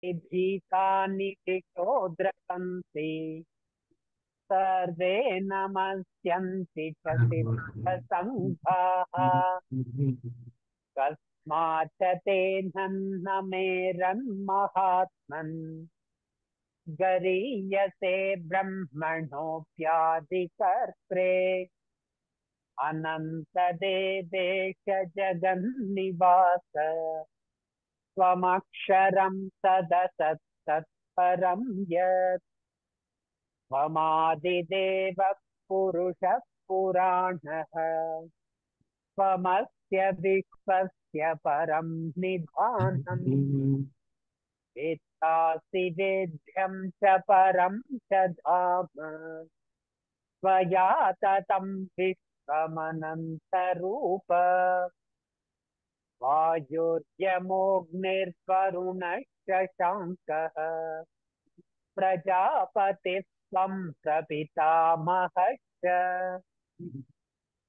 भीतानि दिशो द्रवन्ति सर्वे नमस्यन्ति च सिद्धसङ्घाः कस्माच्च तेन मेरन्महात्मन् गरीयसे ब्रह्मणोऽप्यादिकर्त्रे अनन्तदेवेश जगन्निवास त्वमक्षरं सदसत्तत्परं यत् त्वमादिदेवः पुरुषः पुराणः त्वमस्य विश्वस्य परं निधानम् वेत्तासि वेद्यं च परं च धाम त्वया ततं विश्वमनन्तरूप वायुर्यमोऽग्निर्वरुणश्च शाङ्कः प्रजापतिस्त्वं प्रपितामहश्च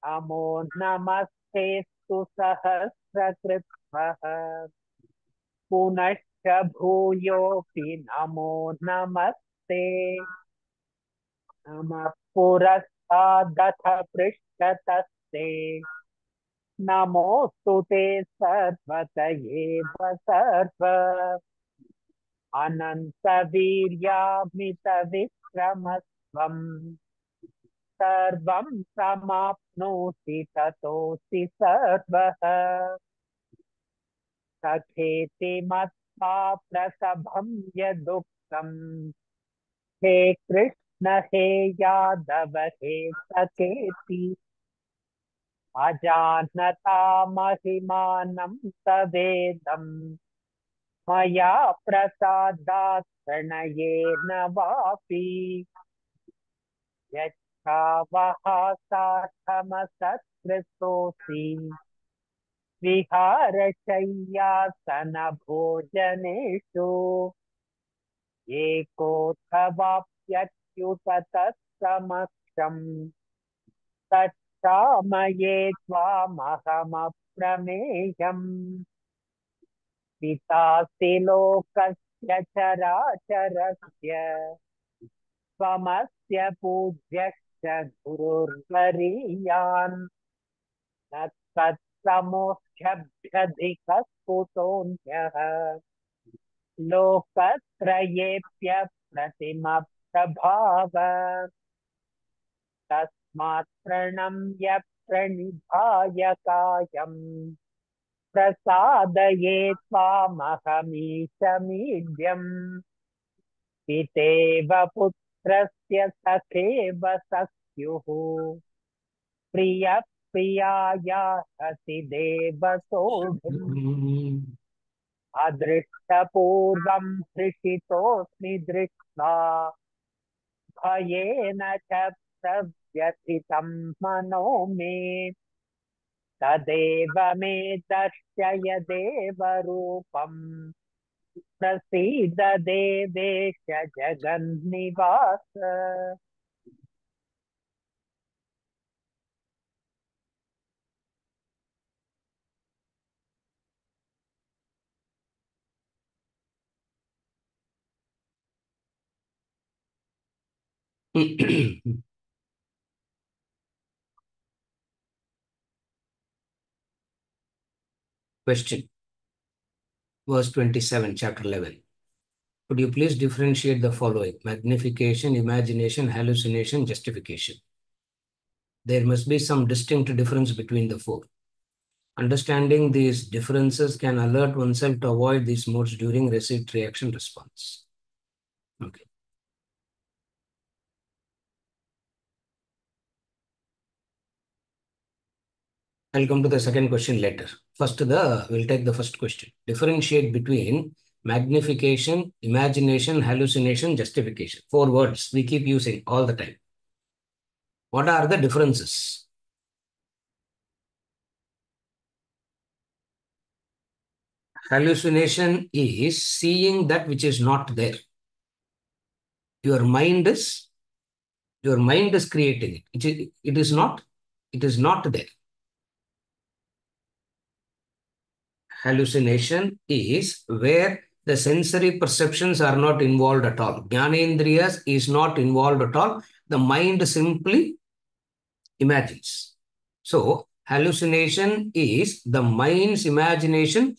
नमो नमस्तेऽस्तु सहस्रकृत्वः पुनश्च भूयोऽपि नमो नमस्ते नमः पुरस्तादथ पृष्ठतस्ते नमोऽस्तु ते सर्वत एव सर्व अनन्तवीर्यामितविक्रमस्त्वम् सर्वं समाप्नोषि ततोऽसि सर्वः सखेति मत्वा प्रसभं यदुक्तम् हे कृष्ण हे यादव हे सखेति अजानता महिमानं तवेदम् मया प्रसादात् प्रणयेन वापि यच्छावहासार्थमसत्कृतोऽसि विहारशय्यासनभोजनेषु एकोऽथवाप्यच्युत तत्समक्षम् तच्छामये त्वामहमप्रमेयम् पितासि लोकस्य चराचरस्य त्वमस्य पूज्यश्च गुरुर्गरीयान् न तत्समोऽस्त्यभ्यधिकः कुतोऽन्यः लोकत्रयेऽप्यप्रतिमप्रभाव तस्मात् प्रणम्य प्रणिधाय कायम् प्रसादये त्वामहमीशमीड्यम् पितेव पुत्रस्य सखेव सख्युः प्रियः प्रियायार्हसि देव सोढुम् अदृष्टपूर्वं हृषितोऽस्मि दृष्ट्वा भयेन च प्रव्यथितं मनो मे तदेव मे दर्शय देवरूपम् प्रसीद देवेश जगन्निवास Question. Verse 27, chapter 11. Could you please differentiate the following? Magnification, imagination, hallucination, justification. There must be some distinct difference between the four. Understanding these differences can alert oneself to avoid these modes during receipt reaction response. Okay. I'll come to the second question later. First, we'll take the first question. Differentiate between magnification, imagination, hallucination, justification. 4 words we keep using all the time. What are the differences? Hallucination is seeing that which is not there. Your mind is creating it. It is not there. Hallucination is where The sensory perceptions are not involved at all. Jnanendriyas is not involved at all. The mind simply imagines. So, hallucination is the mind's imagination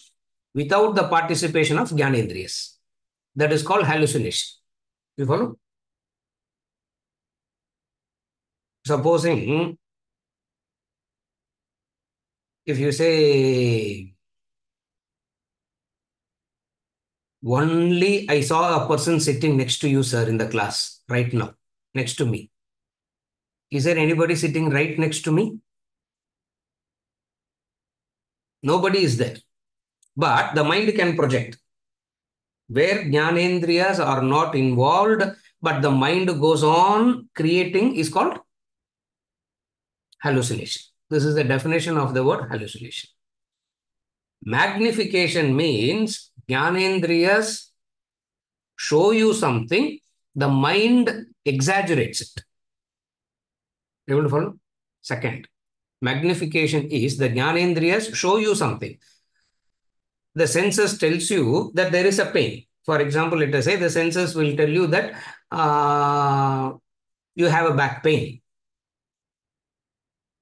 without the participation of Jnanendriyas. That is called hallucination. You follow? Supposing if you say, only I saw a person sitting next to you, sir, in the class right now, next to me. Is there anybody sitting right next to me? Nobody is there. But the mind can project. Where jnanendriyas are not involved, but the mind goes on creating is called hallucination. This is the definition of the word hallucination. Magnification means jnanendriyas show you something, the mind exaggerates it. You able to follow? Second, magnification is the jnanendriyas show you something. The senses tells you that there is a pain. For example, let us say the senses will tell you that you have a back pain.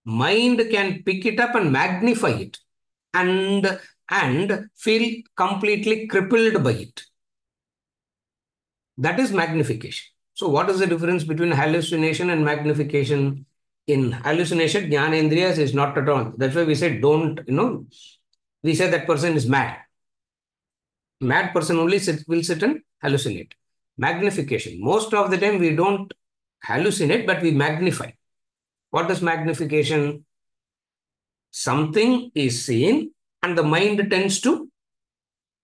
Mind can pick it up and magnify it and feel completely crippled by it. That is magnification. So what is the difference between hallucination and magnification? In hallucination, jnanendriyas is not at all. That's why we say don't, we say that person is mad. Mad person only will sit and hallucinate. Magnification. Most of the time we don't hallucinate, but we magnify. What is magnification? Something is seen and the mind tends to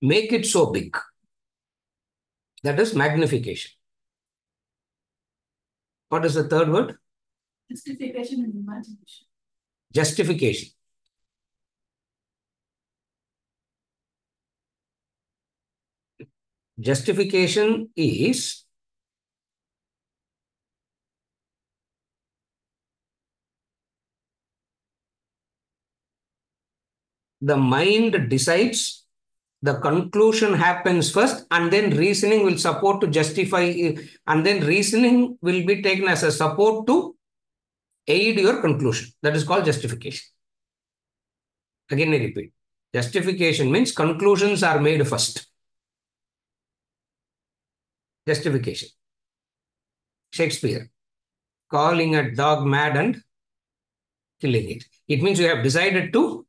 make it so big. That is magnification. What is the third word? Justification and imagination. Justification. Justification is the mind decides, the conclusion happens first, and then reasoning will support to justify, and then reasoning will be taken as a support to aid your conclusion. That is called justification. Again, I repeat. Justification means conclusions are made first. Justification. Shakespeare, calling a dog mad and killing it. It means you have decided to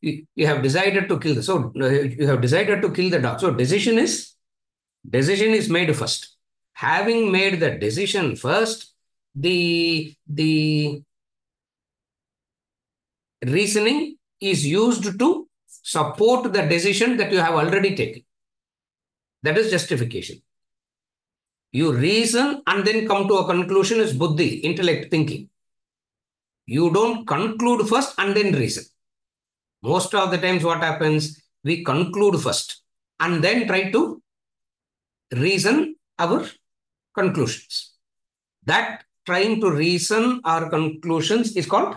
kill. So you have decided to kill the dog. So decision is made first. Having made the decision first, the reasoning is used to support the decision that you have already taken. That is justification. You reason and then come to a conclusion is buddhi, intellect, thinking. You don't conclude first and then reason. Most of the times what happens, we conclude first and then try to reason our conclusions. That trying to reason our conclusions is called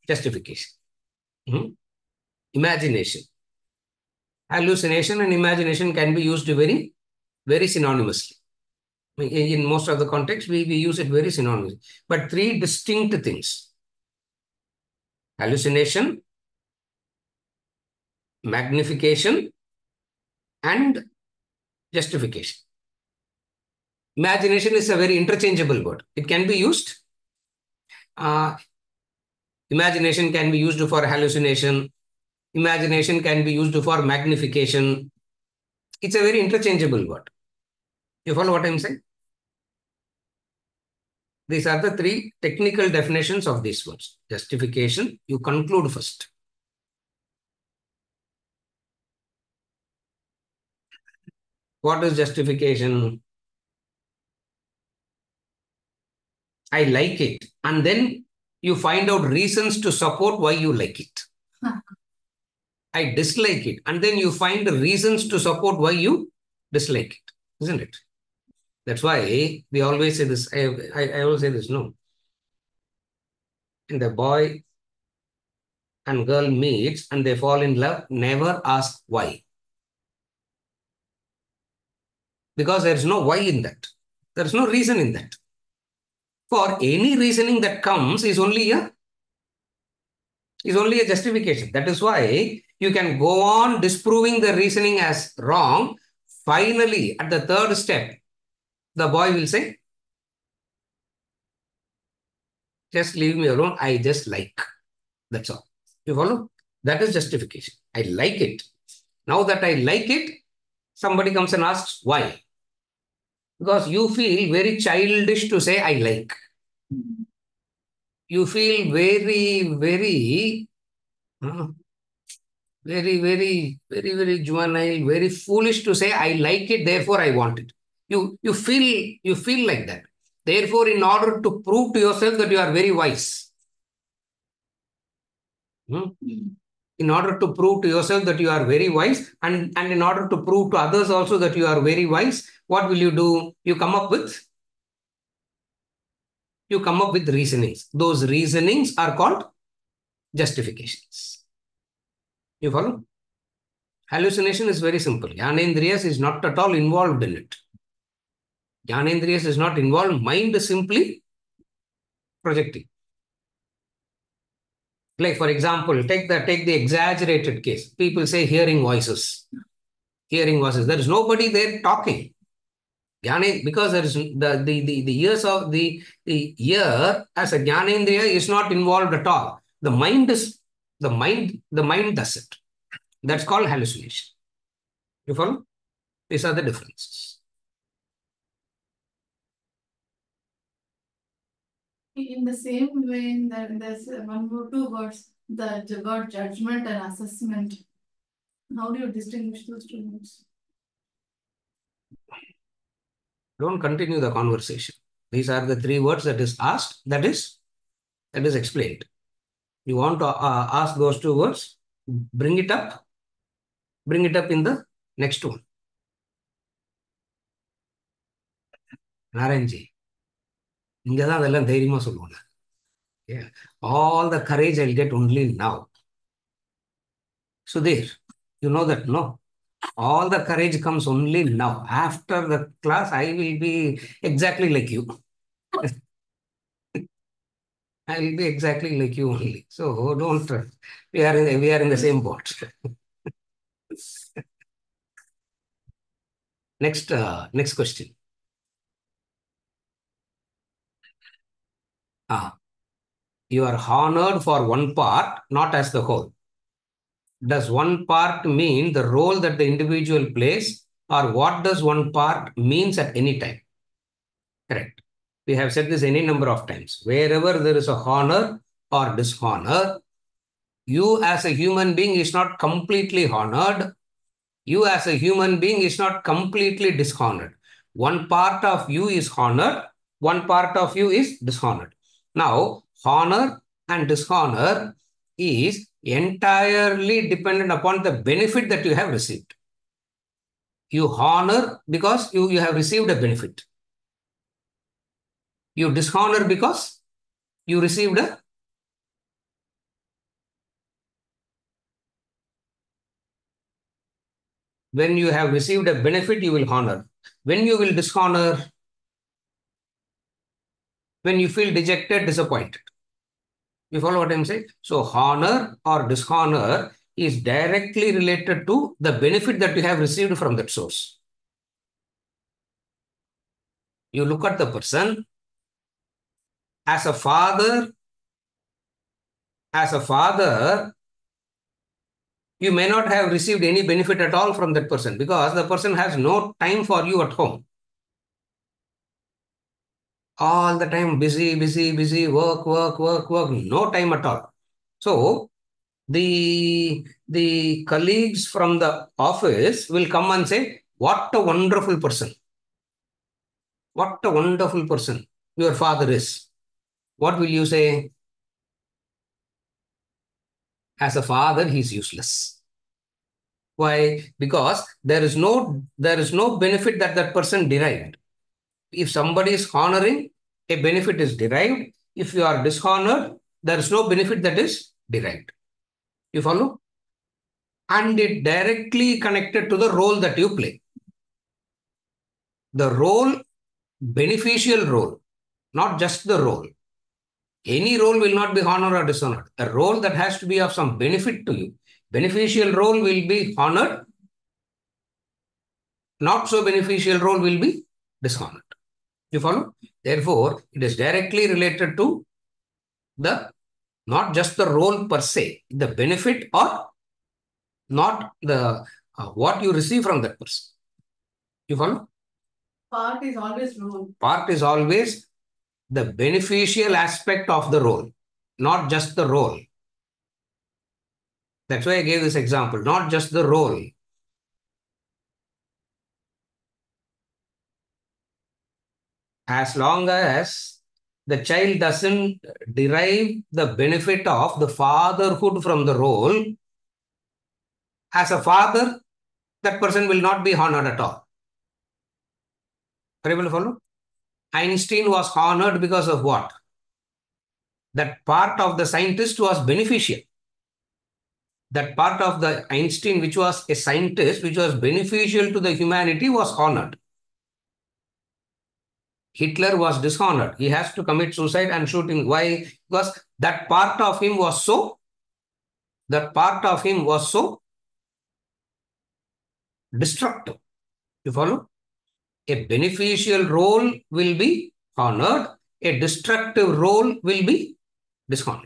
justification. Imagination. Hallucination and imagination can be used very, very synonymously. In most of the context, we use it very synonymously. But three distinct things. Hallucination, magnification, and justification. Imagination is a very interchangeable word. It can be used. Imagination can be used for hallucination. Imagination can be used for magnification. It's a very interchangeable word. You follow what I'm saying? These are the three technical definitions of these words. Justification, you conclude first. What is justification? I like it. And then you find out reasons to support why you like it. I dislike it. And then you find the reasons to support why you dislike it. Isn't it? That's why we always say this. I always say this, no. And the boy and girl meets and they fall in love, never ask why. because there is no why in that. There is no reason in that. For any reasoning that comes is only a justification. That is why you can go on disproving the reasoning as wrong. Finally, at the third step, the boy will say, just leave me alone. I just like. That's all. You follow? That is justification. I like it. Now that I like it, somebody comes and asks why. Because you feel very childish to say I like. You feel very, very, very juvenile, very foolish to say I like it, therefore I want it. You feel like that. Therefore, in order to prove to yourself that you are very wise, in order to prove to yourself that you are very wise, and in order to prove to others also that you are very wise, what will you do? You come up with reasonings. Those reasonings are called justifications. You follow? Hallucination is very simple. Jnanendriyas is not at all involved in it. Jnanendriyas is not involved. Mind is simply projecting. Like, for example, take the exaggerated case. People say hearing voices. Hearing voices. There is nobody there talking. Because there is the ears of the ear as a Jnanendriya is not involved at all. The mind does it. That's called hallucination. You follow? These are the differences. In the same way, there's one or two words, the word judgment and assessment. How do you distinguish those two words? Don't continue the conversation. These are the three words that is asked, that is explained. You want to ask those two words, bring it up in the next one. Naranji. இங்கதான் அதெல்லாம் தைரியமா சொல்லுவாங்க. All the courage I'll get only now. Sudhir, you know that, no? All the courage comes only now. After the class, I will be exactly like you. I will be exactly like you only. So don't. We are in the same boat. Next question. You are honored for one part, not as the whole. Does one part mean the role that the individual plays, or what does one part means at any time? Correct. We have said this any number of times. Wherever there is a honor or dishonor, you as a human being is not completely honored. You as a human being is not completely dishonored. One part of you is honored, one part of you is dishonored. Now, honor and dishonor is entirely dependent upon the benefit that you have received. You honor because you have received a benefit. You dishonor because you received a when you have received a benefit, you will honor. When you will dishonor, when you feel dejected, disappointed. You follow what I'm saying? So honor or dishonor is directly related to the benefit that you have received from that source. You look at the person as a father, you may not have received any benefit at all from that person because the person has no time for you at home. All the time, busy, work, no time at all. So the colleagues from the office will come and say, what a wonderful person. What a wonderful person your father is. What will you say? As a father, he's useless. Why? Because there is no benefit that person derived. If somebody is honoring, a benefit is derived. If you are dishonored, there is no benefit that is derived. You follow? And it directly connected to the role that you play. the role, beneficial role, not just the role. Any role will not be honored or dishonored. A role that has to be of some benefit to you. Beneficial role will be honored. Not so beneficial role will be dishonored. You follow? Therefore, it is directly related to the not just the role per se, the benefit or not the what you receive from that person. You follow? Part is always role. Part is always the beneficial aspect of the role, not just the role. That's why I gave this example, not just the role. As long as the child doesn't derive the benefit of the fatherhood from the role, as a father, that person will not be honored at all. Are you able to follow? Einstein was honored because of what? That part of the scientist was beneficial. That part of the Einstein, which was a scientist, which was beneficial to the humanity, was honored. Hitler was dishonored. He has to commit suicide and shoot him. Why? Because that part of him was so destructive. You follow? A beneficial role will be honored. A destructive role will be dishonored.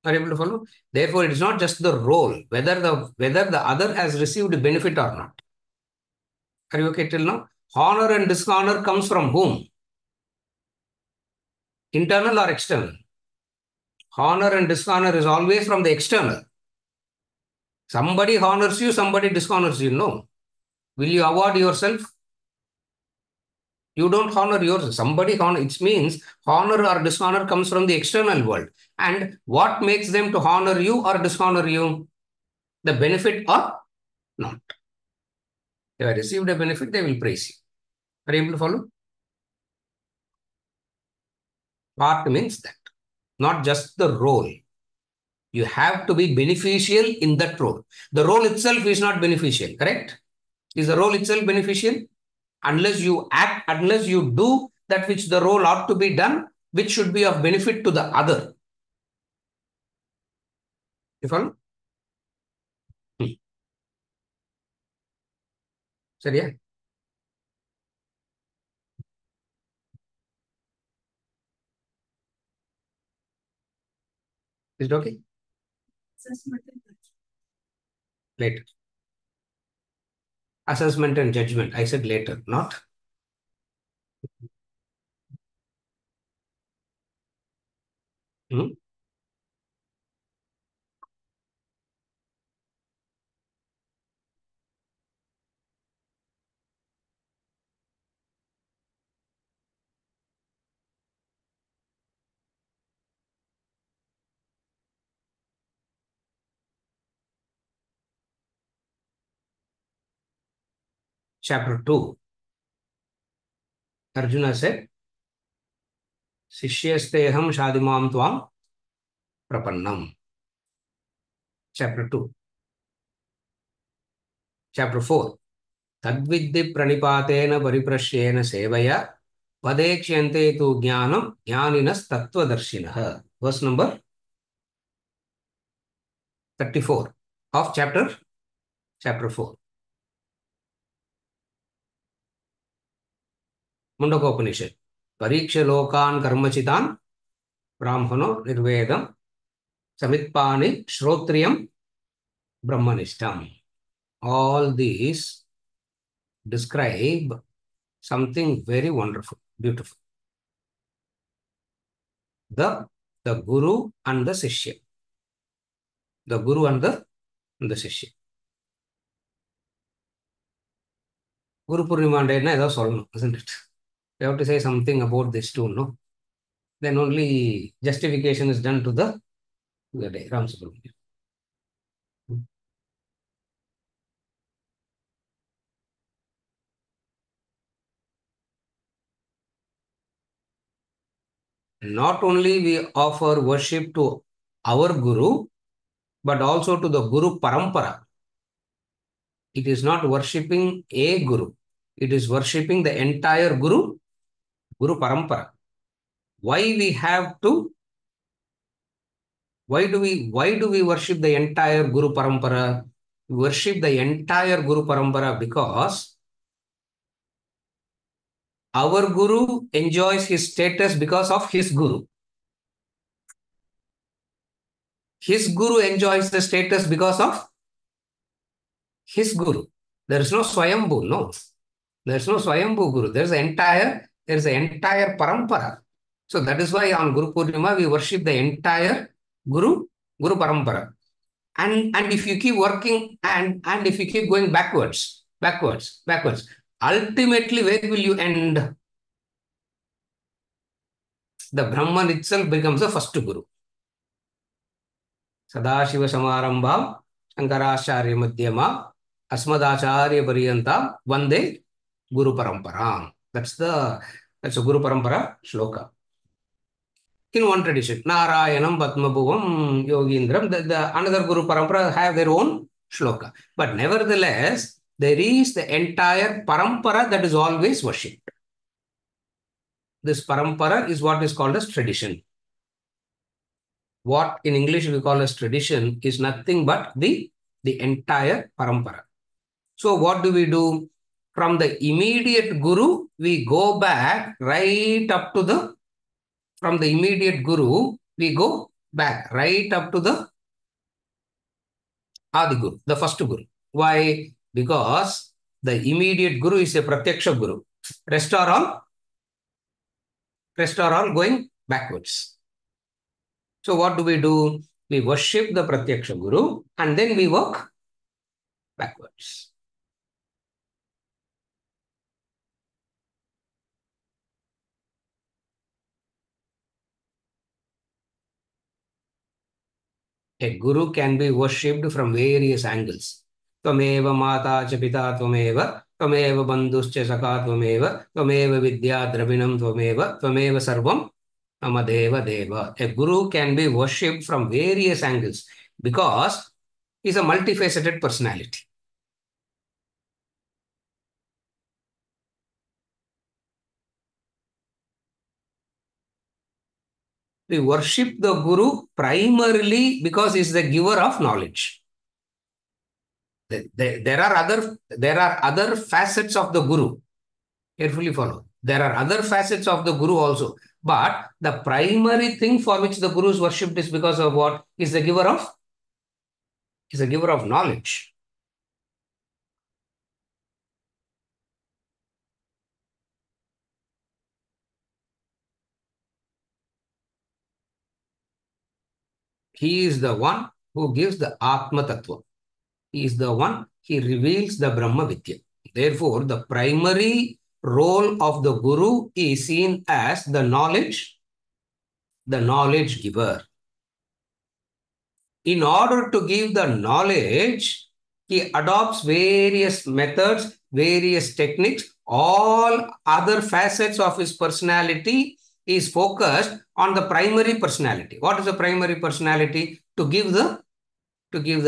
Are you able to follow? Therefore, it is not just the role, whether the other has received benefit or not. Are you okay till now? Honor and dishonor comes from whom? Internal or external? Honor and dishonor is always from the external. Somebody honors you, somebody dishonors you. No. Will you award yourself? You don't honor yourself. Somebody honors. It means honor or dishonor comes from the external world. And what makes them to honor you or dishonor you? The benefit or not. If I received a benefit, they will praise you. Are you able to follow? Part means that. Not just the role. You have to be beneficial in that role. The role itself is not beneficial, correct? Is the role itself beneficial? Unless you act, unless you do that which the role ought to be done, which should be of benefit to the other. You follow? Sir, yeah. Is it okay? Assessment and judgment. Later. Assessment and judgment. I said later, not. Hmm? Chapter 2. Arjuna said, Sishyasteham Shadimam Tvam Prapannam. Chapter 2. Chapter 4. Tadviddi pranipatena pariprashyena sevaya vadekshante tu jnanam jnaninas tattvadarshinaha. Verse number 34 of chapter 4. Mundakopanishad. Pariksha lokan karmachitan brahmano nirvedam samitpani shrotriyam brahmanishtam. All these describe something very wonderful, beautiful. The Guru and the Sishya. The Guru and the Sishya. Guru Purnima day na edo solnu, isn't it? You have to say something about this too, no? Then only justification is done to the day. Ram Subramanian. Not only we offer worship to our Guru, but also to the Guru Parampara. It is not worshipping a Guru. It is worshipping the entire Guru Parampara. Why do we worship the entire Guru Parampara? We worship the entire Guru Parampara because our Guru enjoys his status because of his Guru. His Guru enjoys the status because of his Guru. There is no Swayambhu, no. There is no Swayambhu Guru. There is the entire Parampara. So that is why on Guru Purnima we worship the entire Guru Parampara. And if you keep working and if you keep going backwards, ultimately where will you end? The Brahman itself becomes the first Guru. Sadashiva Samarambha, Shankaracharya Madhyama, Asmadacharya Pariyanta, Vande Guru Parampara. That's a Guru Parampara shloka. In one tradition, Narayanam, Padmabhuvam, Yogindram, the another Guru Parampara have their own shloka. But nevertheless, there is the entire Parampara that is always worshipped. This Parampara is what is called as tradition. What in English we call as tradition is nothing but the entire Parampara. So what do? From the immediate Guru, we go back right up to the, from the immediate Guru, we go back right up to the Adi Guru, the first Guru. Why? Because the immediate Guru is a Pratyaksha Guru. Rest are all going backwards. So what do? We worship the Pratyaksha Guru and then we work backwards. A Guru can be worshipped from various angles. Tvameva mata cha pita tvameva, tvameva bandhuscha saka tvameva, tvameva vidya dravinam tvameva, tvameva sarvam amadeva deva. A Guru can be worshipped from various angles because he is a multifaceted personality. We worship the Guru primarily because he is the giver of knowledge. There are other facets of the Guru. Carefully follow. There are other facets of the Guru also. But the primary thing for which the Guru is worshipped is because of what? Is the giver of knowledge. He is the one who gives the Atma Tattva. He is the one, he reveals the Brahma Vidya. Therefore, the primary role of the Guru is seen as the knowledge giver. In order to give the knowledge, he adopts various methods, various techniques. All other facets of his personality is focused on the primary personality. What is the primary personality? To give the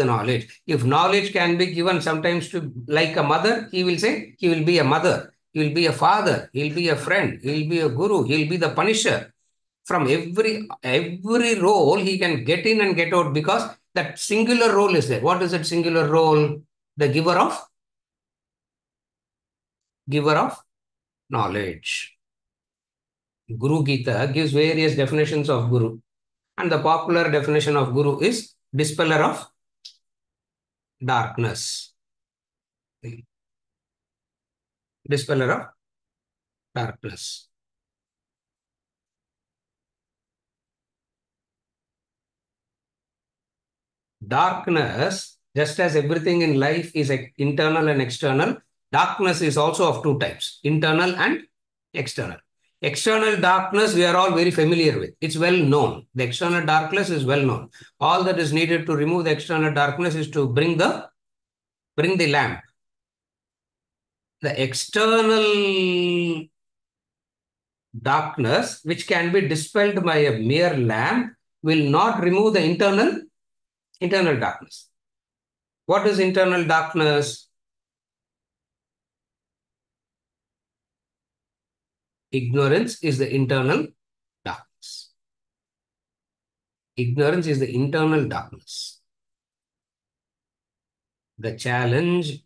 knowledge. If knowledge can be given sometimes to, like a mother, he will say he will be a mother, he will be a father, he will be a friend, he will be a guru, he will be the punisher. From every role he can get in and get out because that singular role is there. What is that singular role? The giver of knowledge. Guru Gita gives various definitions of Guru. And the popular definition of Guru is dispeller of darkness. Dispeller of darkness. Darkness, just as everything in life is internal and external, darkness is also of two types, internal and external. External darkness, we are all very familiar with. It's well known. The external darkness is well known. All that is needed to remove the external darkness is to bring the lamp. The external darkness, which can be dispelled by a mere lamp, will not remove the internal darkness. What is internal darkness? Ignorance is the internal darkness. Ignorance is the internal darkness. The challenge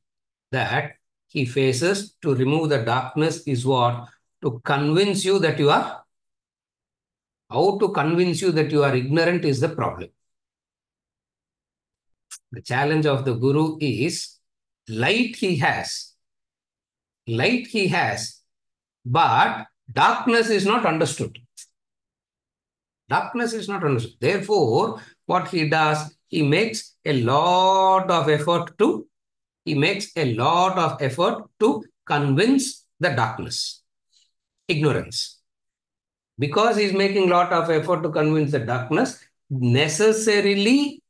that he faces to remove the darkness is what? To convince you that you are, how to convince you that you are ignorant is the problem. The challenge of the Guru is light he has, but darkness is not understood. Darkness is not understood. Therefore, what he does, he makes a lot of effort to convince the darkness, ignorance. Because he's making a lot of effort to convince the darkness, necessarily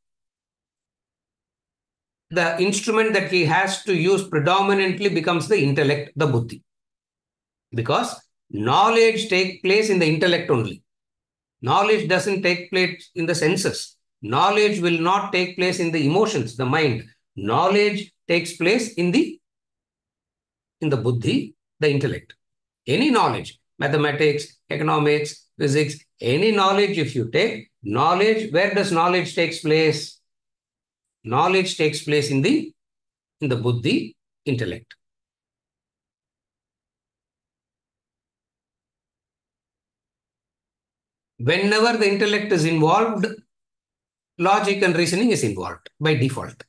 the instrument that he has to use predominantly becomes the intellect, the buddhi. Because knowledge takes place in the intellect only. Knowledge doesn't take place in the senses. Knowledge will not take place in the emotions, the mind. Knowledge takes place in the buddhi, the intellect. Any knowledge, mathematics, economics, physics, any knowledge if you take, knowledge, where does knowledge takes place? Knowledge takes place in the buddhi, intellect. Whenever the intellect is involved, logic and reasoning is involved by default,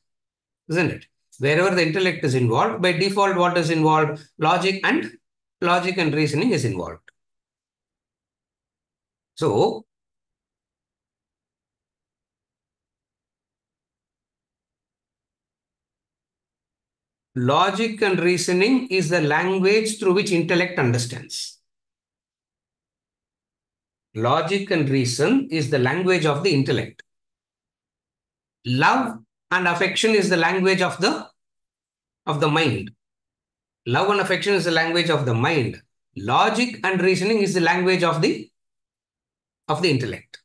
isn't it? Wherever the intellect is involved, by default, what is involved? Logic and reasoning is involved. So, logic and reasoning is the language through which intellect understands. Logic and reason is the language of the intellect. Love and affection is the language of the mind. Love and affection is the language of the mind. Logic and reasoning is the language of the intellect.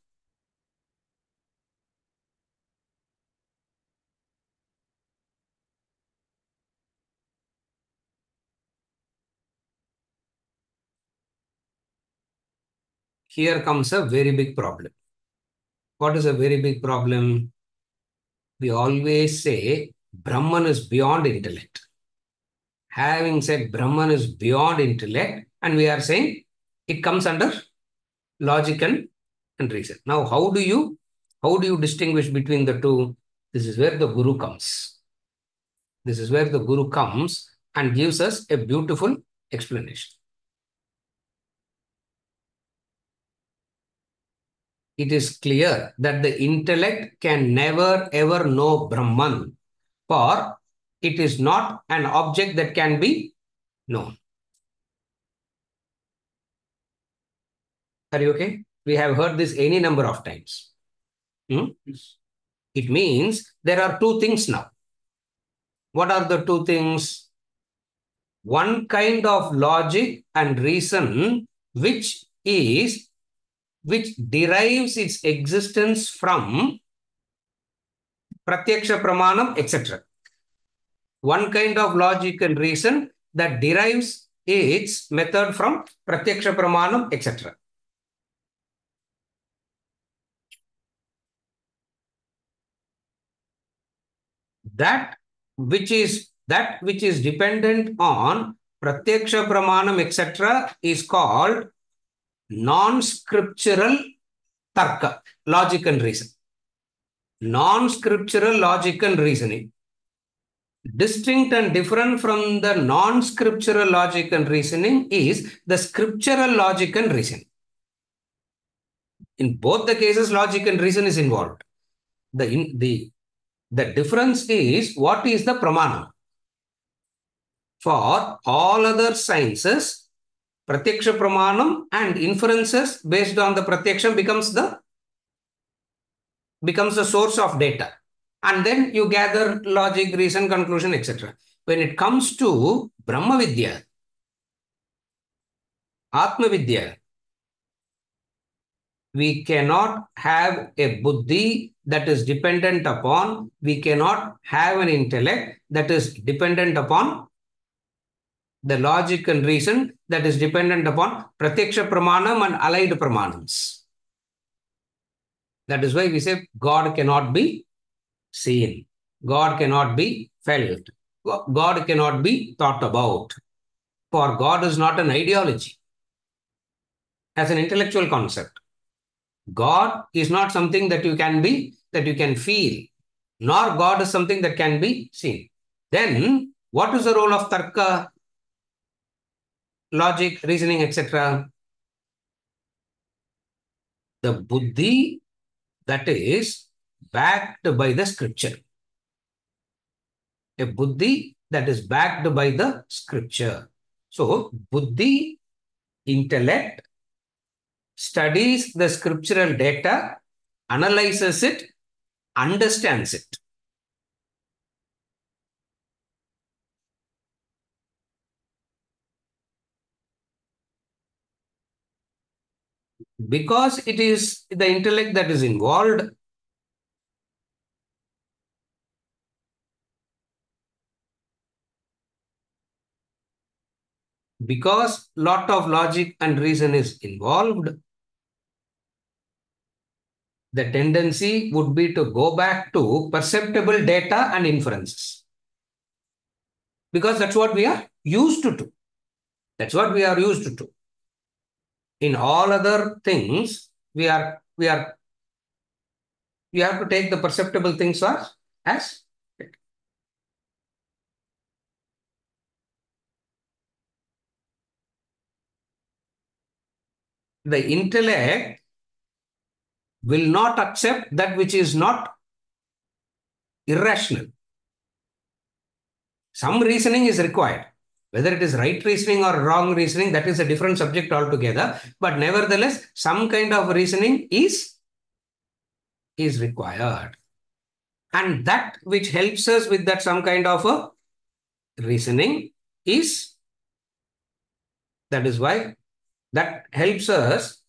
Here comes a very big problem. What is a very big problem? We always say Brahman is beyond intellect. Having said Brahman is beyond intellect, and we are saying it comes under logic and reason. Now, how do you distinguish between the two? This is where the Guru comes. This is where the Guru comes and gives us a beautiful explanation. It is clear that the intellect can never ever know Brahman, for it is not an object that can be known. Are you okay? We have heard this any number of times. It means there are two things now. What are the two things? One kind of logic and reason which derives its existence from pratyaksha pramanam, etc. One kind of logic and reason that derives its method from pratyaksha pramanam, etc. That which is dependent on pratyaksha pramanam, etc. is called non-scriptural tarka, logic and reason. Non-scriptural logic and reasoning. Distinct and different from the non-scriptural logic and reasoning is the scriptural logic and reasoning. In both the cases, logic and reason is involved. The difference is what is the pramanam. For all other sciences, pratyaksha pramanam and inferences based on the pratyaksham becomes the source of data. And then you gather logic, reason, conclusion, etc. When it comes to Brahma Vidya, Atma Vidya, we cannot have a buddhi that is dependent upon, we cannot have an intellect that is dependent upon the logic and reason that is dependent upon pratyaksha pramanam and allied pramanams. That is why we say God cannot be seen. God cannot be felt. God cannot be thought about. For God is not an ideology as an intellectual concept. God is not something that you can feel, nor God is something that can be seen. Then what is the role of tarka, logic, reasoning, etc.? The buddhi that is backed by the scripture. A buddhi that is backed by the scripture. So buddhi, intellect, studies the scriptural data, analyzes it, understands it. Because it is the intellect that is involved, because lot of logic and reason is involved, the tendency would be to go back to perceptible data and inferences. Because that's what we are used to do. That's what we are used to do. In all other things, we have to take the perceptible things as the intellect will not accept that which is not irrational. Some reasoning is required. Whether it is right reasoning or wrong reasoning, that is a different subject altogether. But nevertheless, some kind of reasoning is required. And that which helps us with that some kind of a reasoning that is why that helps us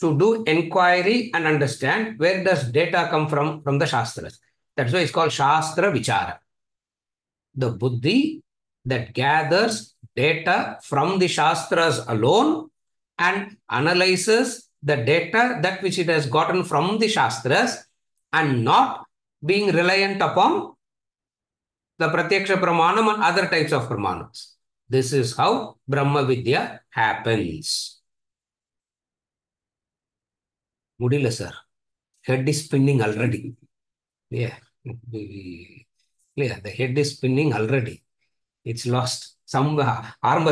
to do inquiry and understand where does data come from the Shastras. That's why it's called Shastra Vichara. The buddhi that gathers data from the Shastras alone and analyzes the data that which it has gotten from the Shastras and not being reliant upon the Pratyaksha Pramanam and other types of Pramanams. This is how Brahma Vidya happens. Mudila sir, head is spinning already. Yeah, the head is spinning already. It's lost. Somewhere in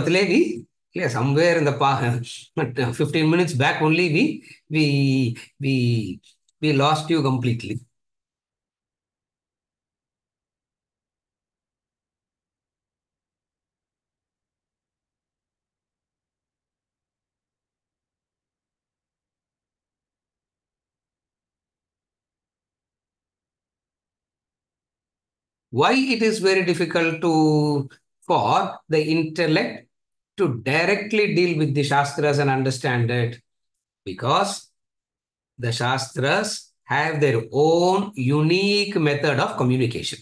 the 15 minutes back only we lost you completely. Why it is very difficult for the intellect to directly deal with the Shastras and understand it? Because the Shastras have their own unique method of communication.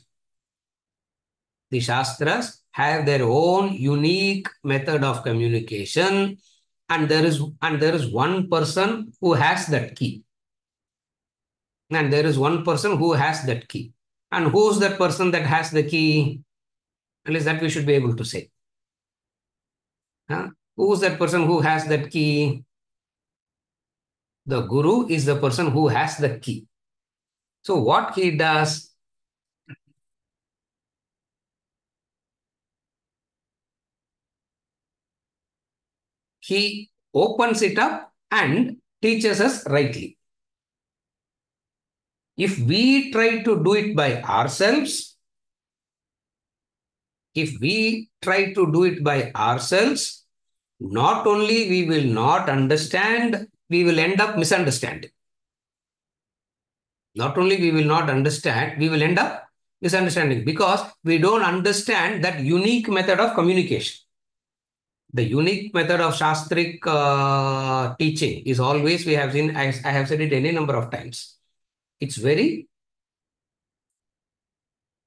The Shastras have their own unique method of communication, and there is one person who has that key. And there is one person who has that key. And who's that person that has the key? At least that we should be able to say. Huh? Who's that person who has that key? The Guru is the person who has the key. So what he does, he opens it up and teaches us rightly. If we try to do it by ourselves, not only we will not understand, we will end up misunderstanding. Not only we will not understand, we will end up misunderstanding because we don't understand that unique method of communication. The unique method of Shastric teaching is always, we have seen, I have said it any number of times. It's the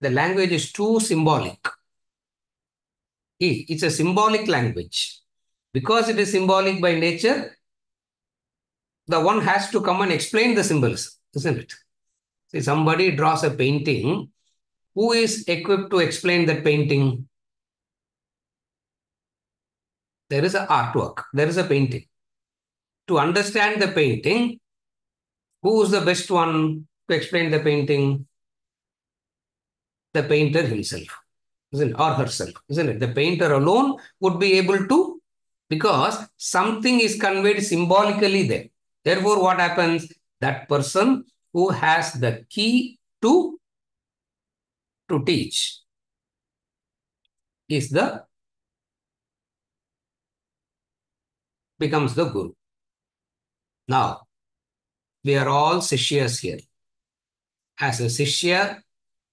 language is too symbolic. It's a symbolic language. Because it is symbolic by nature, the one has to come and explain the symbolism, isn't it? See, somebody draws a painting. Who is equipped to explain that painting? There is an artwork. There is a painting. To understand the painting, who is the best one to explain the painting? The painter himself, isn't it? Or herself, isn't it? The painter alone would be able to, because something is conveyed symbolically there. Therefore, what happens? That person who has the key to teach is becomes the guru. Now, we are all Sishyas here. As a Sishya,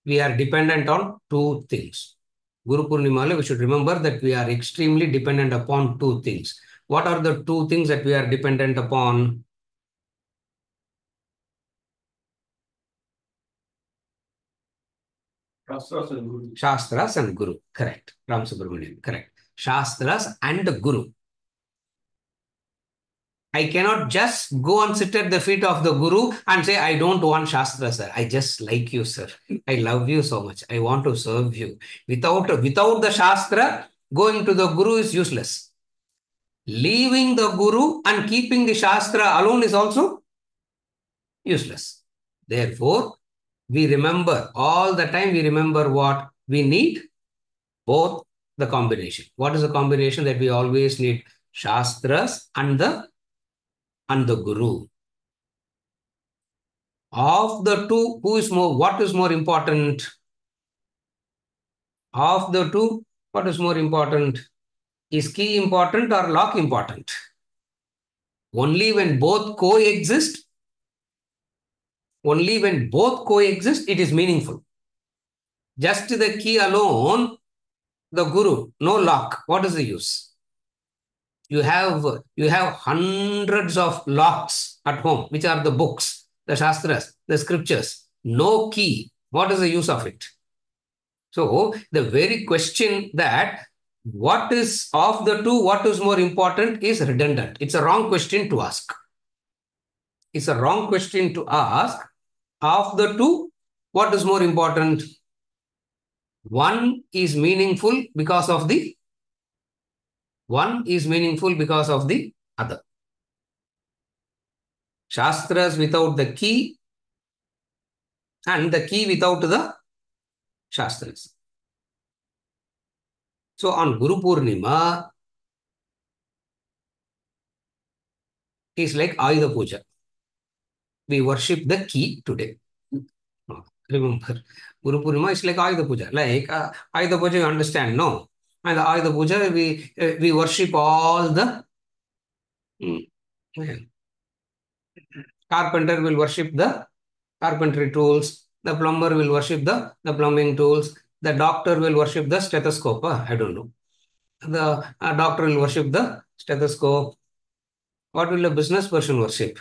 we are dependent on two things. Guru Purnima, we should remember that we are extremely dependent upon two things. What are the two things that we are dependent upon? Shastras and Guru. Correct. Ram Subramanian. Correct. Shastras and Guru. I cannot just go and sit at the feet of the Guru and say, I don't want Shastra, sir. I just like you, sir. I love you so much. I want to serve you. Without the Shastra, going to the Guru is useless. Leaving the Guru and keeping the Shastra alone is also useless. Therefore, we remember, all the time we remember what? We need both the combination. What is the combination that we always need? Shastras and the Guru. Of the two, what is more important? Of the two, what is more important? Is key important or lock important? Only when both coexist, it is meaningful. Just the key alone, the Guru, no lock. What is the use? You have hundreds of locks at home, which are the books, the Shastras, the scriptures. No key. What is the use of it? So the very question that what is of the two, what is more important is redundant. It's a wrong question to ask. It's a wrong question to ask. Of the two, what is more important? One is meaningful because of the other. Shastras without the key and the key without the Shastras. So on Guru Purnima, is like Ayuda Puja. We worship the key today. Remember, Guru Purnima is like Ayuda Puja. Like Ayuda Puja, you understand, no? And the Ayuda Puja, we worship all the carpenter will worship the carpentry tools. The plumber will worship the plumbing tools. The doctor will worship the stethoscope. I don't know. The doctor will worship the stethoscope. What will a business person worship?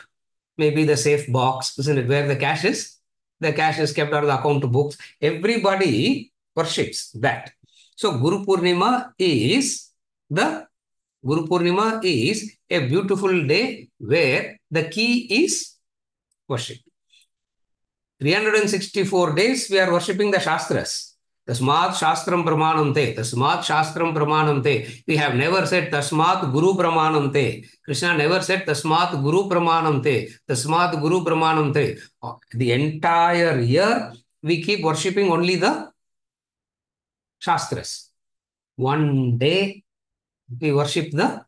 Maybe the safe box, isn't it? Where the cash is? The cash is kept out of the account books. Everybody worships that. So Guru Purnima is a beautiful day where the key is worship. 364 days we are worshipping the Shastras. Tasmat Shastram Pramanam Te. Tasmat Shastram Pramanam Te. We have never said Tasmat Guru Pramanam Te. Krishna never said Tasmat Guru Pramanam Te. Tasmat Guru Pramanam Te. The entire year we keep worshipping only the Shastras. One day we worship the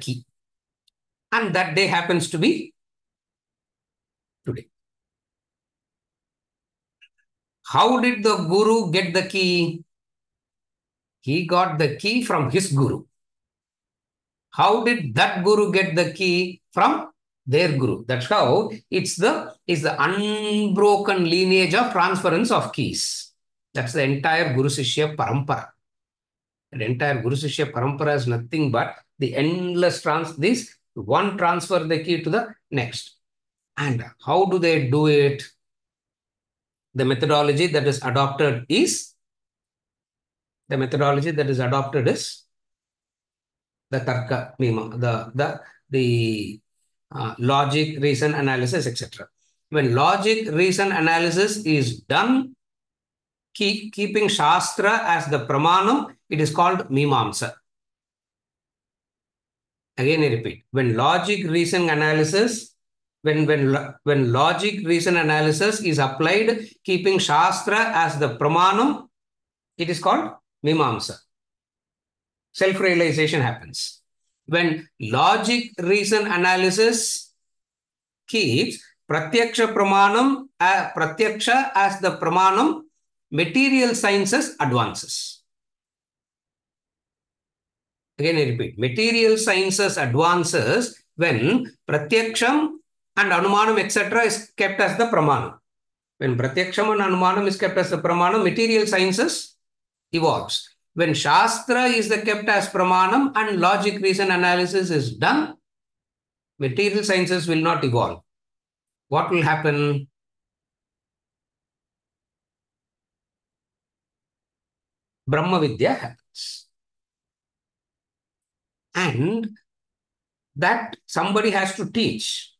key. And that day happens to be today. How did the Guru get the key? He got the key from his Guru. How did that Guru get the key from their Guru? That's how it's the unbroken lineage of transference of keys. That's the entire Guru Sishya Parampara. The entire Guru Sishya Parampara is nothing but the endless this one transfer the key to the next. And how do they do it? The methodology that is adopted is The methodology that is adopted is the Tarka Mima, the logic, reason, analysis, etc. When logic, reason, analysis is done, keeping Shastra as the Pramanam, it is called Mimamsa. Again, I repeat, when logic, reason, analysis, when logic, reason, analysis is applied, keeping Shastra as the Pramanam, it is called Mimamsa. Self-realization happens. When logic, reason, analysis keeps Pratyaksha Pramanam, Pratyaksha as the Pramanam, material sciences advances. Again, I repeat, material sciences advances when Pratyaksham and Anumanam, etc. is kept as the Pramanam. When Pratyaksham and Anumanam is kept as the Pramanam, material sciences evolves. When Shastra is kept as Pramanam and logic, reason, analysis is done, material sciences will not evolve. What will happen? Brahma Vidya happens. And that somebody has to teach.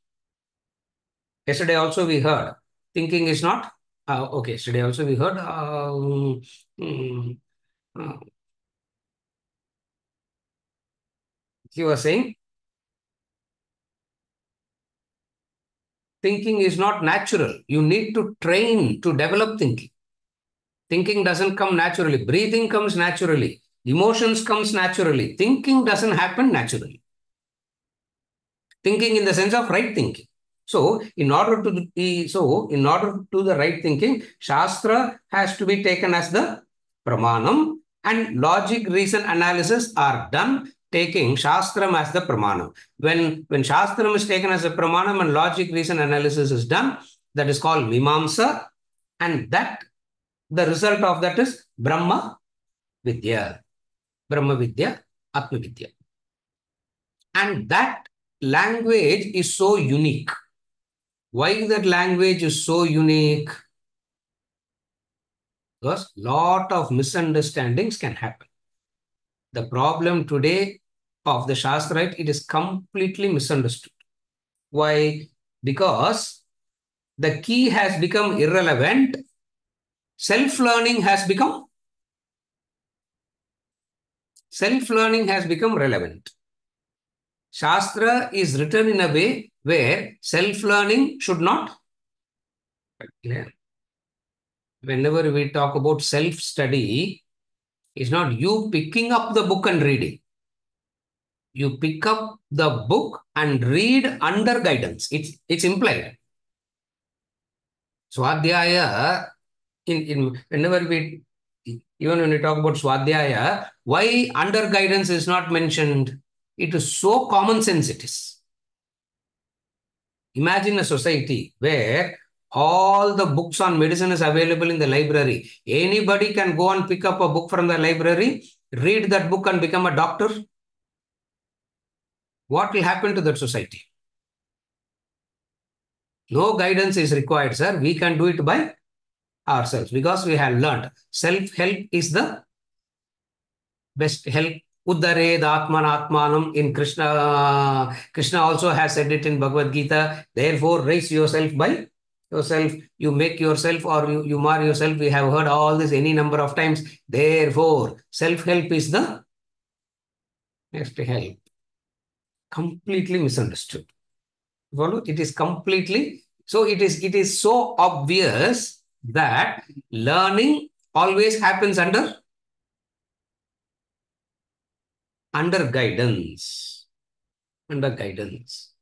Yesterday also we heard, thinking is not, okay, yesterday also we heard, he was saying, thinking is not natural. You need to train to develop thinking. Thinking doesn't come naturally. Breathing comes naturally. Emotions comes naturally. Thinking doesn't happen naturally. Thinking in the sense of right thinking. So, in order to do the right thinking, Shastra has to be taken as the Pramanam, and logic, reason, analysis are done taking Shastram as the Pramanam. When Shastram is taken as a Pramanam and logic, reason, analysis is done, that is called Mimamsa, and that the result of that is Brahma Vidya, Atma Vidya. And that language is so unique. Why that language is so unique? Because a lot of misunderstandings can happen. The problem today of the Shastra, it is completely misunderstood. Why? Because the key has become irrelevant. Self-learning has become relevant. Shastra is written in a way where self-learning should not. Whenever we talk about self-study, it's not you picking up the book and reading. You pick up the book and read under guidance. It's implied. Swadhyaya, whenever even when we talk about Swadhyaya, why under guidance is not mentioned? It is so common sense it is. Imagine a society where all the books on medicine is available in the library. Anybody can go and pick up a book from the library, read that book and become a doctor. What will happen to that society? No guidance is required, sir. We can do it by ourselves because we have learned. Self-help is the best help. Uddared Atmanatmanam in Krishna. Krishna also has said it in Bhagavad Gita. Therefore, raise yourself by yourself. You make yourself or you mar yourself. We have heard all this any number of times. Therefore, self-help is the next help. Completely misunderstood. Follow? It is completely. So it is so obvious that learning always happens under guidance. Under guidance.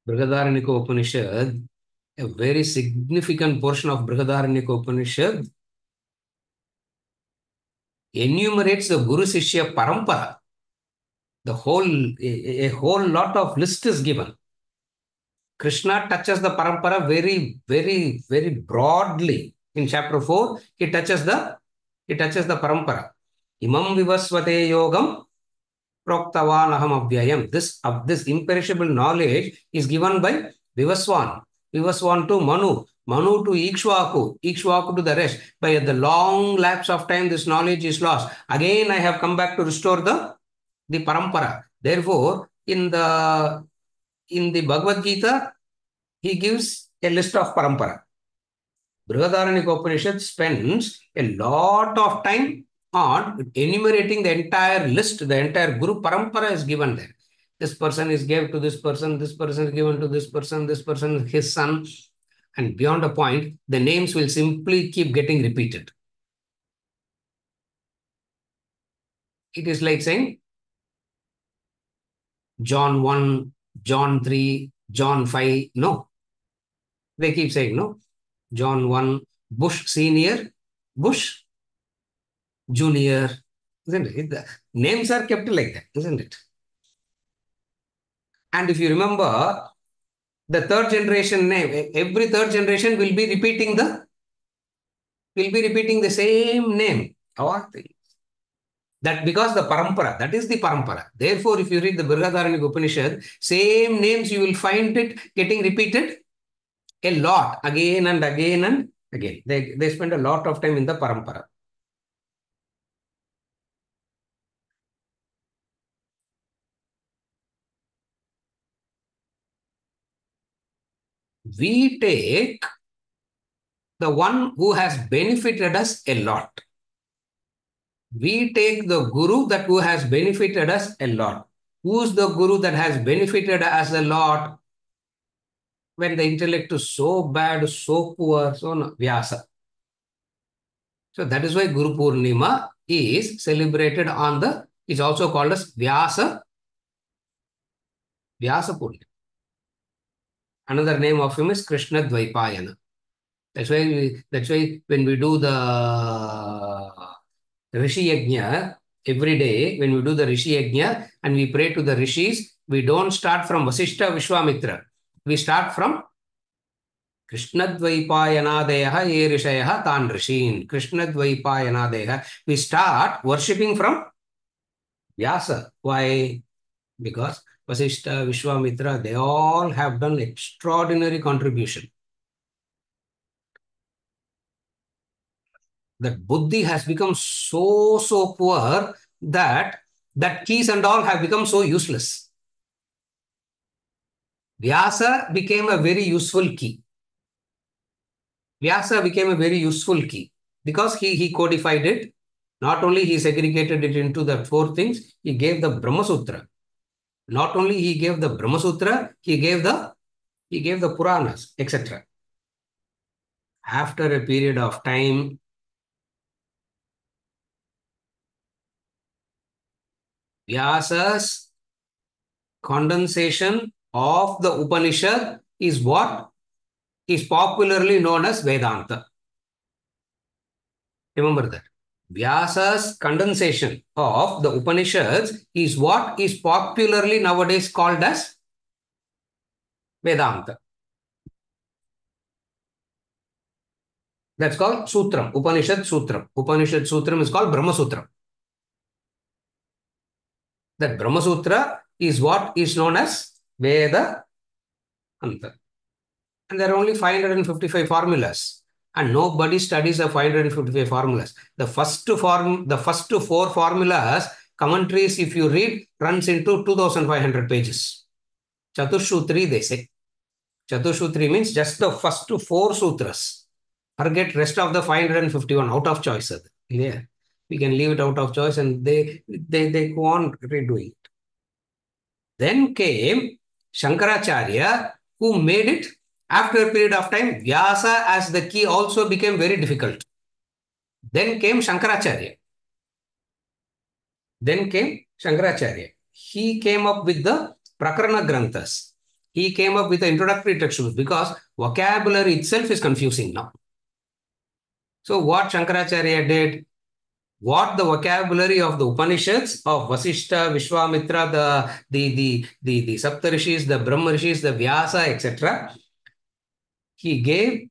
Brihadaranyaka Upanishad, a very significant portion of Brihadaranyaka Upanishad enumerates the Guru Sishya Parampara. The a whole lot of list is given. Krishna touches the parampara very, very, very broadly. In chapter 4, he touches the parampara. Imam vivasvate yogam Proktavan aham avyayam. This imperishable knowledge is given by Vivaswan. Vivaswan to Manu. Manu to Ikshvaku. Ikshvaku to the rest. By the long lapse of time, this knowledge is lost. Again, I have come back to restore the parampara. Therefore, in the Bhagavad Gita, he gives a list of parampara. Brihadaranyaka Upanishad spends a lot of time on enumerating the entire list, the entire Guru Parampara is given there. This person is given to this person is given to this person, his son, and beyond a point, the names will simply keep getting repeated. It is like saying John 1, John 3, John 5. No. They keep saying, no. John 1, Bush Senior, Bush Junior. Isn't it? The names are kept like that, isn't it? And if you remember, the third generation name, every third generation will be repeating the same name. That because the parampara, that is the parampara. Therefore, if you read the Brihadaranyaka Upanishad, same names you will find it getting repeated a lot, again and again and again. They spend a lot of time in the parampara. We take the one who has benefited us a lot. We take the guru that who has benefited us a lot. Who's the guru that has benefited us a lot? When the intellect is so bad, so poor, so no, Vyasa. So that is why Guru Purnima is celebrated is also called as Vyasa Purnima. Another name of him is Krishna Dvaipayana. That's why when we do the Rishi Yajna, every day when we do the Rishi Yajna and we pray to the Rishis, we don't start from Vasishta Vishwamitra. We start from Krishnadvaipayanadaya ye rishaya tan rishin. Krishnadvaipayanadaya. We start worshipping from Vyasa. Why? Because Vasishta, Vishwamitra, they all have done extraordinary contribution. That buddhi has become so poor that keys and all have become so useless. Vyasa became a very useful key. Vyasa became a very useful key because he codified it. Not only he segregated it into the four things, he gave the Brahma Sutra. Not only he gave the Brahma Sutra, he gave the Puranas, etc. After a period of time, Vyasa's condensation of the Upanishad is what is popularly known as Vedanta. Remember that. Vyasa's condensation of the Upanishads is what is popularly nowadays called as Vedanta. That's called Sutram, Upanishad Sutram. Upanishad Sutram is called Brahma Sutra. That Brahma Sutra is what is known as Veda Anta. And there are only 555 formulas. And nobody studies the 555 formulas. The first four formulas, commentaries, if you read, runs into 2,500 pages. Chatushutri, they say. Chatushutri means just the first four sutras. Forget rest of the 551 out of choice. Yeah. We can leave it out of choice and they go on redoing it. Then came Shankaracharya, who made it. After a period of time, Vyasa as the key also became very difficult. Then came Shankaracharya. He came up with the Prakarana Granthas. He came up with the introductory textbooks because vocabulary itself is confusing now. So what Shankaracharya did, what the vocabulary of the Upanishads of Vasishta, Vishwamitra, the Saptarishis, the Brahma Rishis, the Vyasa, etc. He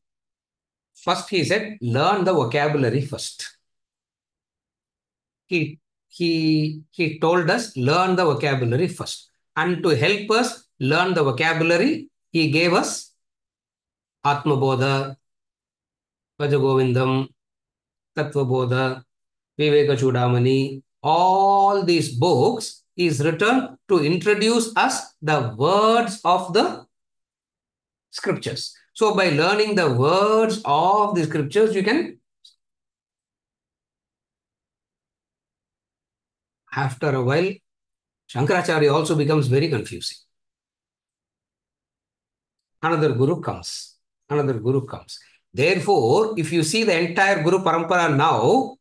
said, learn the vocabulary first. He he told us learn the vocabulary first. And to help us learn the vocabulary, he gave us Atmabodha, Vajagovindam, Tattvabodha, Viveka Chudamani. All these books is written to introduce us the words of the scriptures. So by learning the words of the scriptures, you can, after a while, Shankaracharya also becomes very confusing. Another guru comes. Another guru comes. Therefore, if you see the entire Guru Parampara now,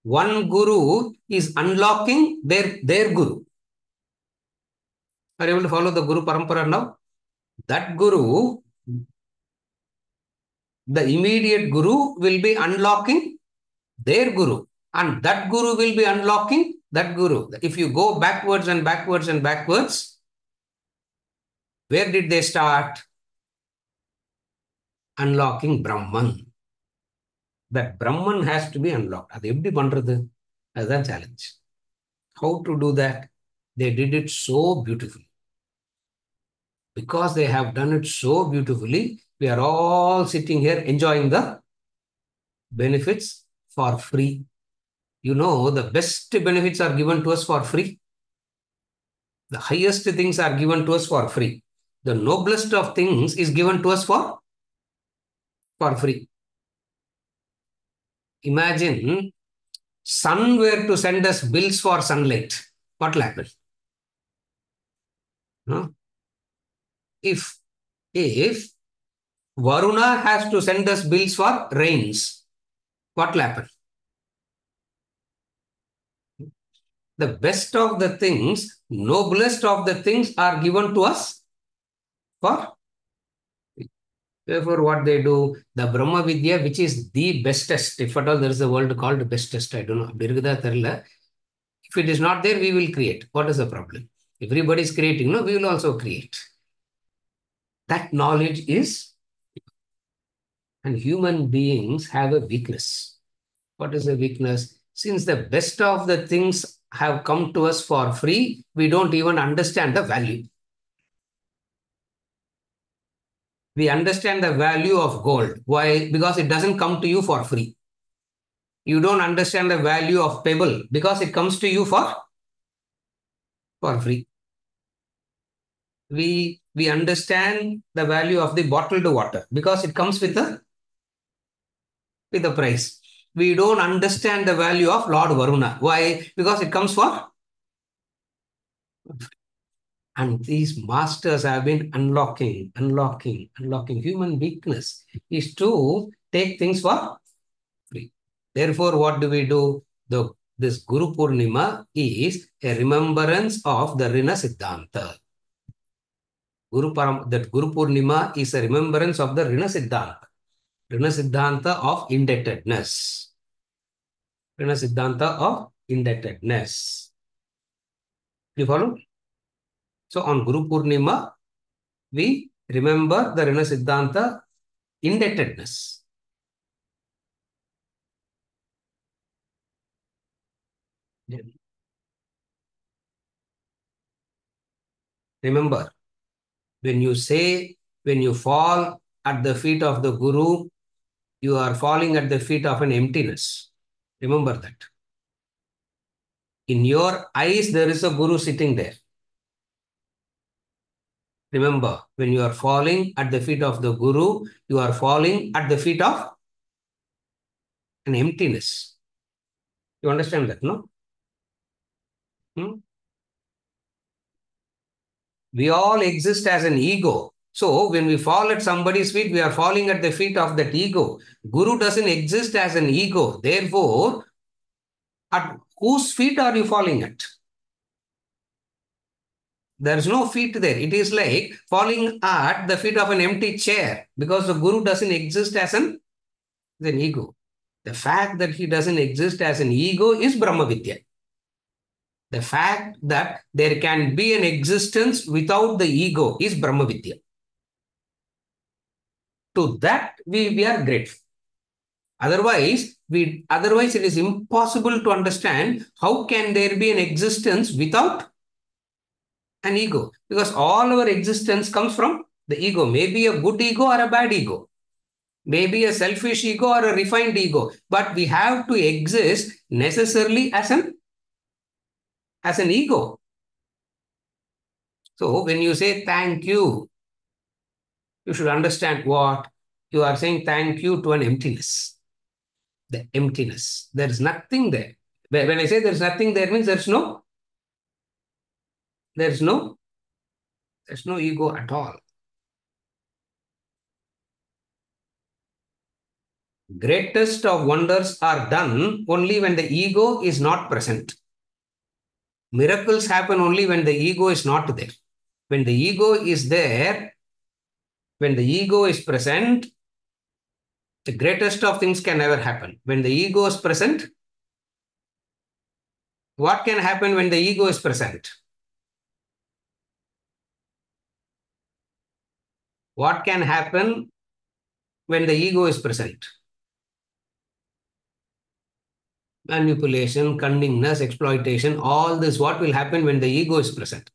one guru is unlocking their guru. Are you able to follow the Guru Parampara now? That guru, the immediate guru will be unlocking their guru. And that guru will be unlocking that guru. If you go backwards and backwards and backwards, where did they start? Unlocking Brahman. That Brahman has to be unlocked. அது எப்படி பண்றது? அதுதான் challenge. How to do that? They did it so beautifully. Because they have done it so beautifully, we are all sitting here enjoying the benefits for free. You know, the best benefits are given to us for free. The highest things are given to us for free. The noblest of things is given to us for free. Imagine sun were to send us bills for sunlight. What will happen? No? If Varuna has to send us bills for rains, what will happen? The best of the things, noblest of the things are given to us for. Therefore, what they do, the Brahma Vidya, which is the bestest, if at all there is a word called bestest, I don't know. If it is not there, we will create. What is the problem? Everybody is creating, no, we will also create. That knowledge is, and human beings have a weakness. What is the weakness? Since the best of the things have come to us for free, we don't even understand the value. We understand the value of gold. Why? Because it doesn't come to you for free. You don't understand the value of pebble because it comes to you for free. We understand the value of the bottled water because it comes with a price. We don't understand the value of Lord Varuna. Why? Because it comes for. And these masters have been unlocking. Human weakness is to take things for free. Therefore, what do? This Guru Purnima is a remembrance of the Rina Siddhanta. That Guru Purnima is a remembrance of the Rina Siddhanta. Rina Siddhanta of indebtedness. Rina Siddhanta of indebtedness. Do you follow? So on Guru Purnima, we remember the Rina Siddhanta indebtedness. Remember, when you fall at the feet of the Guru, you are falling at the feet of an emptiness. Remember that. In your eyes, there is a Guru sitting there. Remember, when you are falling at the feet of the Guru, you are falling at the feet of an emptiness. You understand that, no? We all exist as an ego. So when we fall at somebody's feet, we are falling at the feet of that ego. Guru doesn't exist as an ego. Therefore, at whose feet are you falling at? There is no feet there. It is like falling at the feet of an empty chair because the Guru doesn't exist as an ego. The fact that he doesn't exist as an ego is Brahma Vidya. The fact that there can be an existence without the ego is Brahma Vidya. To that, we are grateful. Otherwise it is impossible to understand how can there be an existence without an ego, because all our existence comes from the ego, maybe a good ego or a bad ego, maybe a selfish ego or a refined ego, but we have to exist necessarily as an ego. So when you say thank you should understand what you are saying. Thank you to an emptiness. The emptiness. There is nothing there. When I say there's nothing there, means there's no ego at all. Greatest of wonders are done only when the ego is not present. Miracles happen only when the ego is not there. When the ego is there, when the ego is present, the greatest of things can never happen. When the ego is present, what can happen when the ego is present? What can happen when the ego is present? Manipulation, cunningness, exploitation, all this, what will happen when the ego is present?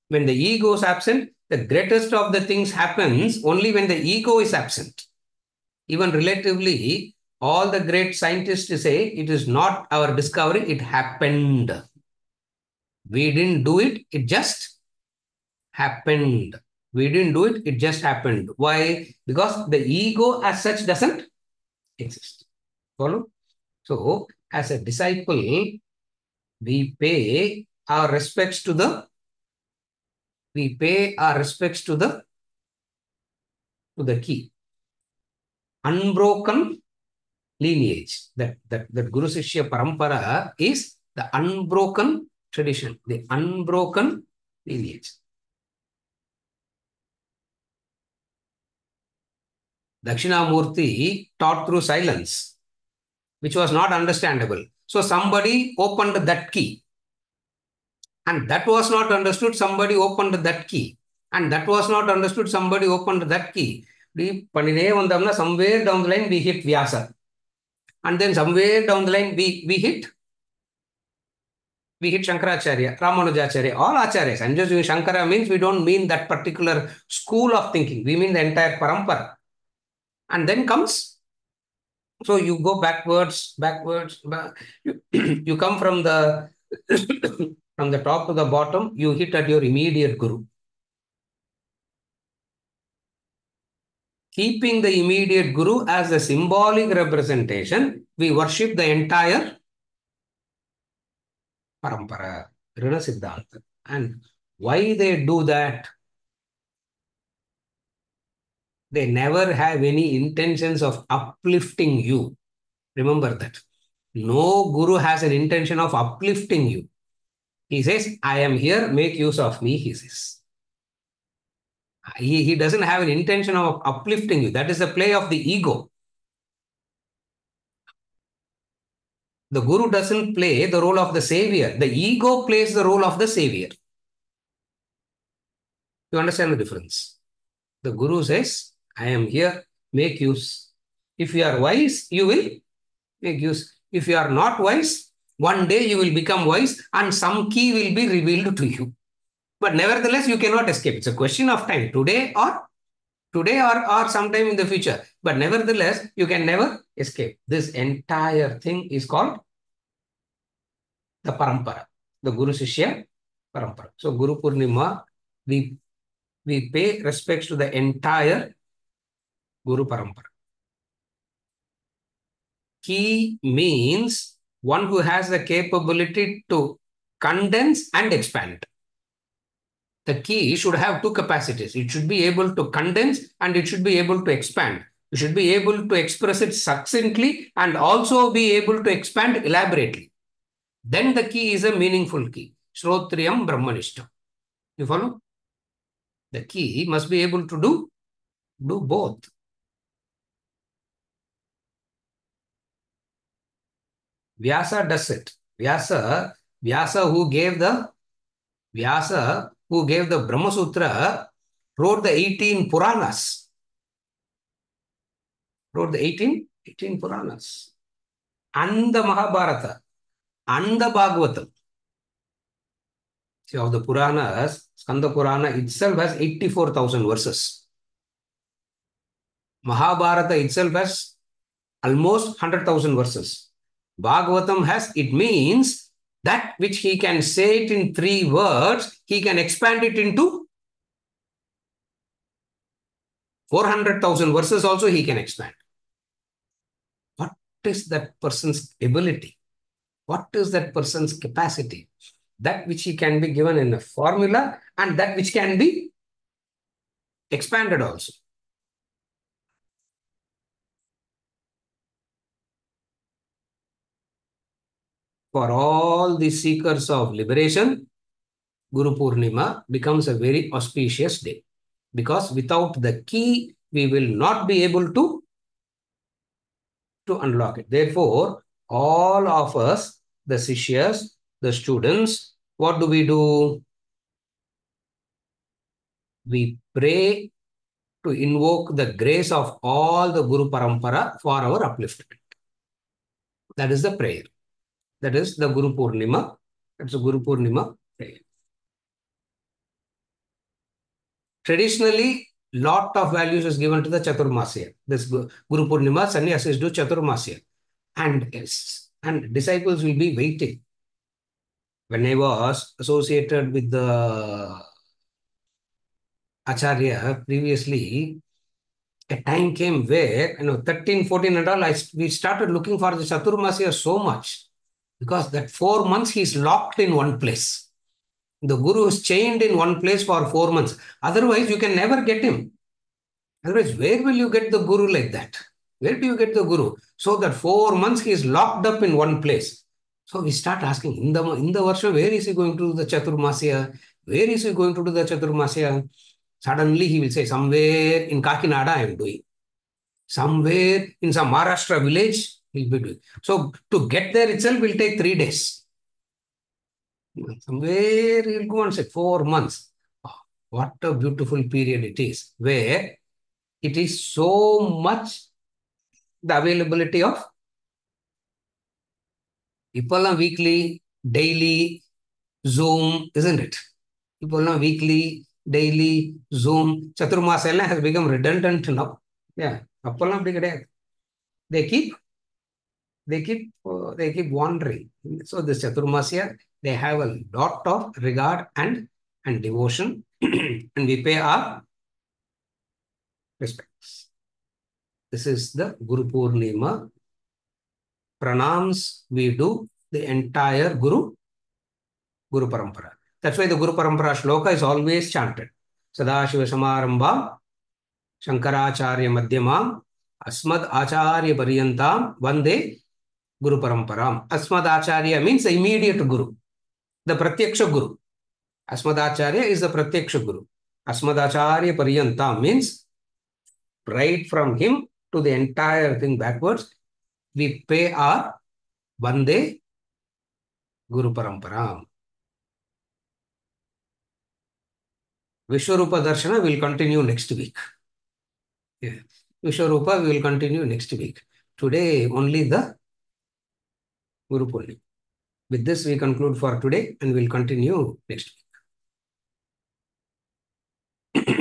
When the ego is absent, the greatest of the things happens only when the ego is absent. Even relatively, all the great scientists say it is not our discovery, it happened. We didn't do it, it just happened. We didn't do it, it just happened. Why? Because the ego as such doesn't exist. Follow? So, as a disciple, we pay our respects to the key. Unbroken lineage. That Guru Sishya Parampara is the unbroken tradition, the unbroken lineage. Dakshinamurti taught through silence, which was not understandable. So somebody opened that key. And that was not understood, somebody opened that key. And that was not understood, somebody opened that key. Somewhere down the line, we hit Vyasa. And then somewhere down the line, we hit Shankaracharya, Ramanujacharya, all Acharyas. And just Shankara means we don't mean that particular school of thinking. We mean the entire parampara. And then comes, so you go backwards. You come from the from the top to the bottom, you hit at your immediate guru. Keeping the immediate guru as a symbolic representation, we worship the entire parampara, Rina Siddhanta. And why they do that? They never have any intentions of uplifting you. Remember that. No guru has an intention of uplifting you. He says, I am here, make use of me, he says. He doesn't have an intention of uplifting you. That is the play of the ego. The guru doesn't play the role of the savior. The ego plays the role of the savior. You understand the difference? The guru says, I am here, make use. If you are wise, you will make use. If you are not wise, one day you will become wise and some key will be revealed to you. But nevertheless, you cannot escape. It's a question of time, today or sometime in the future. But nevertheless, you can never escape. This entire thing is called the parampara, the Guru Sishya parampara. So Guru Purnima, we pay respects to the entire Guru parampara. Key means one who has the capability to condense and expand. The key should have two capacities. It should be able to condense and it should be able to expand. You should be able to express it succinctly and also be able to expand elaborately. Then the key is a meaningful key. Shrotriyam Brahmanishtam. You follow? The key must be able to do both. Vyasa does it. Vyasa who gave the Brahma Sutra wrote the 18 Puranas. 18 Puranas. And the Mahabharata. And the Bhagavatam. See, of the Puranas, Skanda Purana itself has 84,000 verses. Mahabharata itself has almost 100,000 verses. Bhagavatam has, it means that which he can say it in 3 words, he can expand it into 400,000 verses also he can expand. What is that person's ability? What is that person's capacity? That which he can be given in a formula and that which can be expanded also. For all the seekers of liberation, Guru Purnima becomes a very auspicious day. Because without the key, we will not be able to unlock it. Therefore, all of us, the Sishyas, the students, what do? We pray to invoke the grace of all the Guru Parampara for our upliftment. That is the prayer. That is the Guru Purnima. That's the Guru Purnima prayer. Traditionally, lot of values is given to the Chaturmasya. This Guru Purnima, sannyasis do Chaturmasya. And disciples will be waiting. When I was associated with the Acharya previously, a time came where, 13, 14 and all, we started looking for the Chaturmasya so much because that 4 months he is locked in one place. The Guru is chained in one place for 4 months. Otherwise, you can never get him. Otherwise, where will you get the Guru like that? Where do you get the Guru? So that 4 months he is locked up in one place. So we start asking, in the Varsha, where is he going to do the Chaturmasya? Where is he going to do the Chaturmasya? Suddenly he will say, somewhere in Kakinada I am doing. Somewhere in some Maharashtra village he will be doing. So to get there itself will take 3 days. Somewhere he will go and say 4 months. Oh, what a beautiful period it is, where it is so much the availability of people on weekly, daily, Zoom, isn't it? People on weekly, daily, Zoom, Chaturmasya has become redundant now. Yeah, they keep wandering. So the Chaturmasya, they have a lot of regard and devotion, and we pay our respects. This is the Guru Purnima. Pranams we do the entire Guru Parampara. That's why the Guru Parampara shloka is always chanted. Sadashiva Samarambha, Shankaracharya Madhyamam, Asmad Acharya Paryantam, Vande Guru Paramparam. Asmad Acharya means the immediate Guru, the Pratyaksha Guru. Asmad Acharya is the Pratyaksha Guru. Asmad Acharya Paryantam means right from him to the entire thing backwards, we pay our Vande Guru Paramparam. Vishwarupa Darshana will continue next week. Yeah. Vishwarupa will continue next week. Today, only the Guru Purnima. With this, we conclude for today and we'll continue next week.